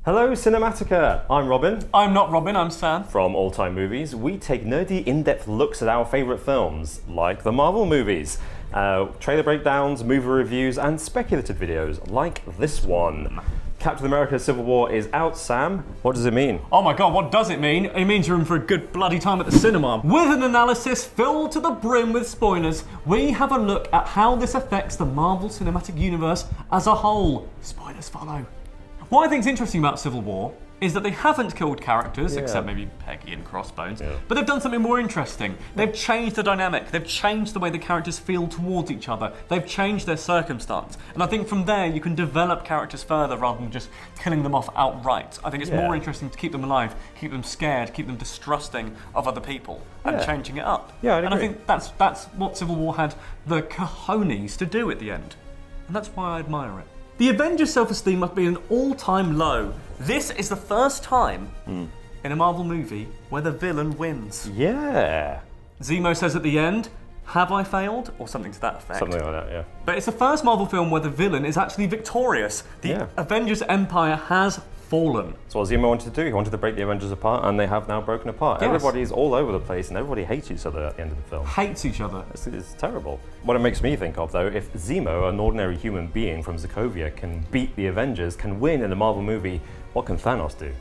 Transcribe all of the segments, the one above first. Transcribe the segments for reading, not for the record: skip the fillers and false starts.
Hello, Cinematica! I'm Robin. I'm not Robin, I'm Sam. From All Time Movies, we take nerdy, in-depth looks at our favourite films, like the Marvel movies, trailer breakdowns, movie reviews, and speculative videos, like this one. Captain America Civil War is out, Sam. What does it mean? Oh my god, what does it mean? It means you're in for a good bloody time at the cinema. With an analysis filled to the brim with spoilers, we have a look at how this affects the Marvel Cinematic Universe as a whole. Spoilers follow. What I think is interesting about Civil War is that they haven't killed characters, except maybe Peggy and Crossbones, but they've done something more interesting. They've changed the dynamic, they've changed the way the characters feel towards each other, they've changed their circumstance. And I think from there you can develop characters further rather than just killing them off outright. I think it's more interesting to keep them alive, keep them scared, keep them distrusting of other people, and changing it up. Yeah, I'd and agree. I think that's what Civil War had the cojones to do at the end. And that's why I admire it. The Avengers' self-esteem must be an all-time low. This is the first time in a Marvel movie where the villain wins. Yeah. Zemo says at the end, "Have I failed?" or something to that effect. Something like that, yeah. But it's the first Marvel film where the villain is actually victorious. The Avengers Empire has fallen. That's what Zemo wanted to do. He wanted to break the Avengers apart, and they have now broken apart. Yes. Everybody's all over the place, and everybody hates each other at the end of the film. Hates each other. It's terrible. What it makes me think of, though, if Zemo, an ordinary human being from Sokovia, can beat the Avengers, can win in a Marvel movie, what can Thanos do?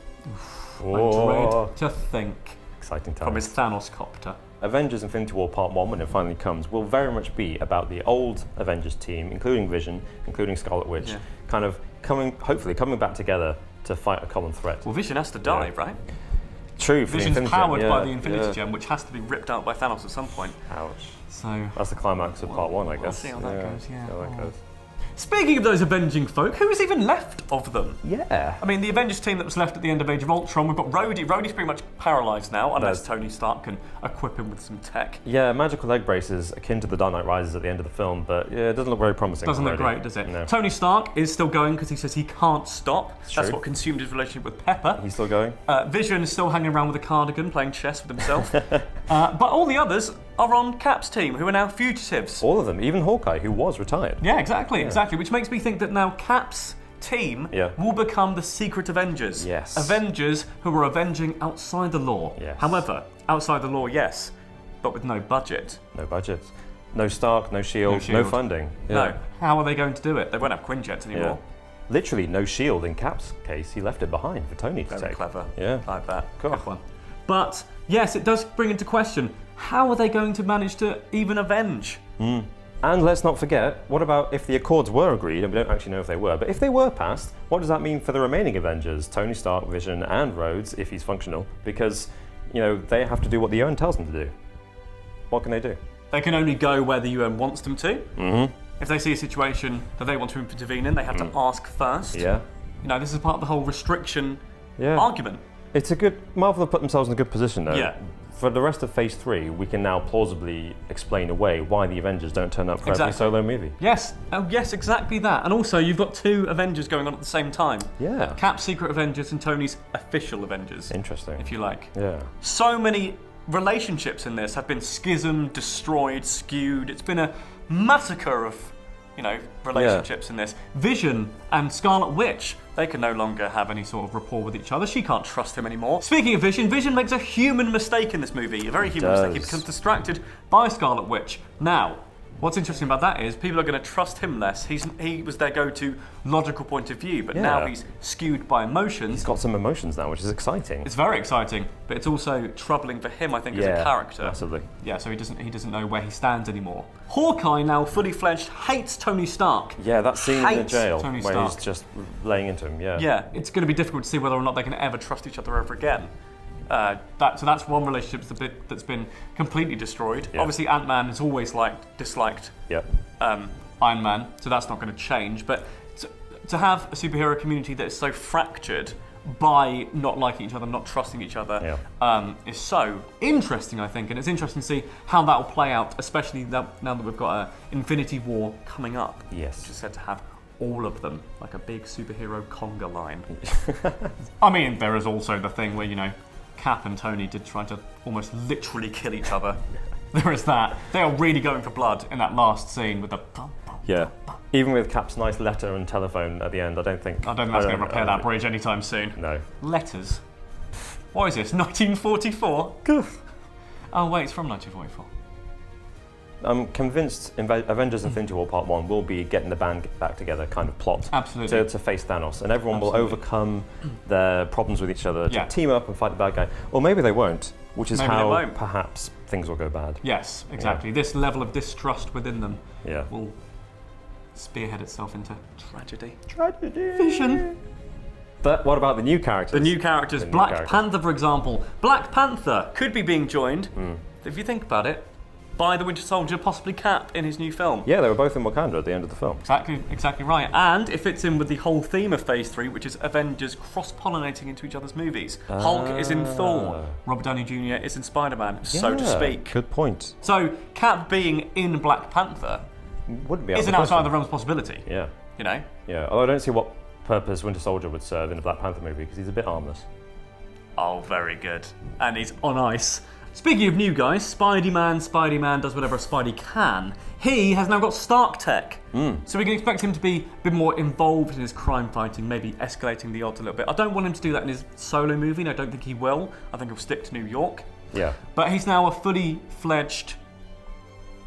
I dread to think. Exciting times. From his Thanos copter. Avengers Infinity War Part 1, when it finally comes, will very much be about the old Avengers team, including Vision, including Scarlet Witch, kind of hopefully coming back together to fight a common threat. Well, Vision has to die, right? True, for Vision's the Infinity powered Gem, by the Infinity Gem, which has to be ripped out by Thanos at some point. Ouch. So that's the climax of Part 1, I guess. We'll see how that goes, See how that goes. Speaking of those avenging folk, who is even left of them? Yeah. I mean, the Avengers team that was left at the end of Age of Ultron, we've got Rhodey. Rhodey's pretty much paralysed now, unless Tony Stark can equip him with some tech. Yeah, magical leg braces akin to the Dark Knight Rises at the end of the film, but yeah, it doesn't look very promising. Doesn't look already. great, does it? No. Tony Stark is still going because he says he can't stop. True. That's what consumed his relationship with Pepper. He's still going? Vision is still hanging around with a cardigan, playing chess with himself. But all the others are on Cap's team, who are now fugitives. All of them, even Hawkeye, who was retired. Yeah, exactly. Which makes me think that now Cap's team will become the Secret Avengers. Yes. Avengers who are avenging outside the law. Yes. However, outside the law, yes, but with no budget. No budget. No Stark, no Shield, no funding. Yeah. No. How are they going to do it? They won't have Quinjets anymore. Yeah. Literally no Shield in Cap's case. He left it behind for Tony to Very take. clever. Yeah. Like that. Cool. Good one. But yes, it does bring into question, how are they going to manage to even avenge? And let's not forget, what about if the Accords were agreed, and we don't actually know if they were, but if they were passed, what does that mean for the remaining Avengers, Tony Stark, Vision, and Rhodes, if he's functional? Because, you know, they have to do what the UN tells them to do. What can they do? They can only go where the UN wants them to. If they see a situation that they want to intervene in, they have to ask first. Yeah. You know, this is part of the whole restriction Yeah. argument. It's a good... Marvel have put themselves in a good position, though. Yeah. For the rest of Phase 3, we can now plausibly explain away why the Avengers don't turn up for every solo movie. Yes. Oh, yes, exactly that. And also, you've got two Avengers going on at the same time. Yeah. Cap's Secret Avengers and Tony's official Avengers. Interesting. If you like. Yeah. So many relationships in this have been schismed, destroyed, skewed. It's been a massacre of, you know, relationships in this. Vision and Scarlet Witch, they can no longer have any sort of rapport with each other. She can't trust him anymore. Speaking of Vision, Vision makes a human mistake in this movie. A very human mistake. He becomes distracted by Scarlet Witch. Now, what's interesting about that is people are going to trust him less. He was their go-to logical point of view, but now he's skewed by emotions. He's got some emotions now, which is exciting. It's very exciting, but it's also troubling for him, I think, as a character. Massively. Yeah, so he doesn't know where he stands anymore. Hawkeye, now fully fledged, hates Tony Stark. Yeah, that scene in the jail Tony where Stark. he's just laying into him. Yeah. Yeah, it's going to be difficult to see whether or not they can ever trust each other ever again. So that's one relationship that's been completely destroyed. Yeah. Obviously, Ant-Man has always disliked Iron Man, so that's not going to change. But to have a superhero community that is so fractured by not liking each other, not trusting each other, is so interesting, I think. And it's interesting to see how that will play out, especially now that we've got an Infinity War coming up. Yes. Which is said to have all of them, like a big superhero conga line. I mean, there is also the thing where, you know, Cap and Tony did try to almost literally kill each other. There is that. They are really going for blood in that last scene with the... Yeah. Even with Cap's nice letter and telephone at the end, I don't think that's going to repair that bridge anytime soon. No. Letters. What is this? 1944? Oh wait, it's from 1944. I'm convinced Avengers Infinity War Part 1 will be getting the band back together kind of plot. Absolutely. To face Thanos. And everyone will overcome their problems with each other to team up and fight the bad guy. Or maybe they won't, which is how perhaps things will go bad. Yes, exactly. Yeah. This level of distrust within them yeah. will spearhead itself into tragedy. Tragedy. Vision. But what about the new characters? The new characters. Black Panther, for example. Black Panther could be being joined, if you think about it, by the Winter Soldier, possibly Cap, in his new film. Yeah, they were both in Wakanda at the end of the film. Exactly right. And it fits in with the whole theme of Phase 3, which is Avengers cross-pollinating into each other's movies. Hulk is in Thor. Robert Downey Jr. is in Spider-Man, so to speak. Good point. So Cap being in Black Panther isn't outside the realm's possibility. Yeah. You know? Yeah, although I don't see what purpose Winter Soldier would serve in a Black Panther movie, because he's a bit harmless. Oh, very good. And he's on ice. Speaking of new guys, Spidey-Man does whatever a Spidey can. He has now got Stark Tech. So we can expect him to be a bit more involved in his crime fighting, maybe escalating the odds a little bit. I don't want him to do that in his solo movie, and I don't think he will. I think he'll stick to New York. Yeah. But he's now a fully fledged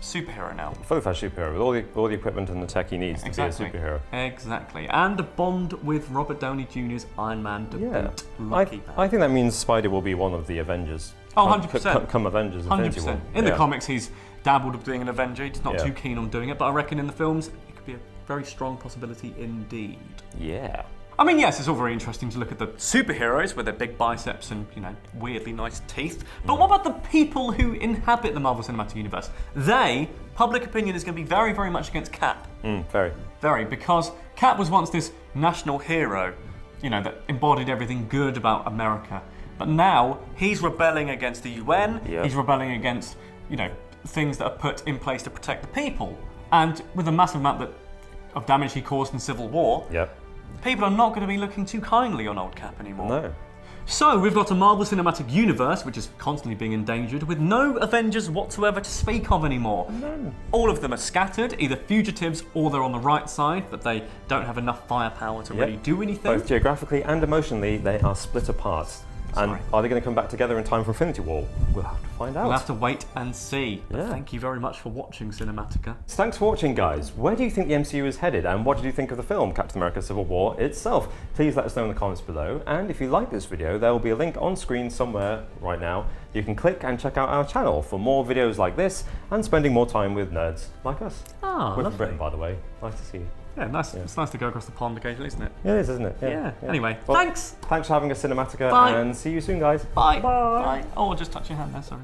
superhero now. Fully fledged superhero, with all the equipment and the tech he needs to be a superhero. Exactly. And a bond with Robert Downey Jr.'s Iron Man to boot. I think that means Spidey will be one of the Avengers. Oh, 100%. Come Avengers Infinity War. In the comics, he's dabbled with being an Avenger. He's not too keen on doing it, but I reckon in the films, it could be a very strong possibility indeed. Yeah. I mean, yes, it's all very interesting to look at the superheroes with their big biceps and, weirdly nice teeth. But what about the people who inhabit the Marvel Cinematic Universe? Public opinion is going to be very, very much against Cap. Very. Very, because Cap was once this national hero, that embodied everything good about America. But now, he's rebelling against the UN, he's rebelling against, things that are put in place to protect the people. And with the massive amount of damage he caused in Civil War, people are not going to be looking too kindly on old Cap anymore. No. So, we've got a Marvel Cinematic Universe, which is constantly being endangered, with no Avengers whatsoever to speak of anymore. No. All of them are scattered, either fugitives or they're on the right side, but they don't have enough firepower to really do anything. Both geographically and emotionally, they are split apart. And are they going to come back together in time for Infinity War? We'll have to find out. We'll have to wait and see. But thank you very much for watching Cinematica. Thanks for watching, guys. Where do you think the MCU is headed, and what did you think of the film Captain America Civil War itself? Please let us know in the comments below. And if you like this video, there will be a link on screen somewhere right now. You can click and check out our channel for more videos like this and spending more time with nerds like us. We're from Britain, by the way. Nice to see you. Yeah, nice. It's nice to go across the pond occasionally, isn't it? Yeah, it is, isn't it? Yeah. Anyway, well, thanks. Thanks for having a Cinematica, and see you soon, guys. Bye. Bye. Oh, just touch your hand there, sorry.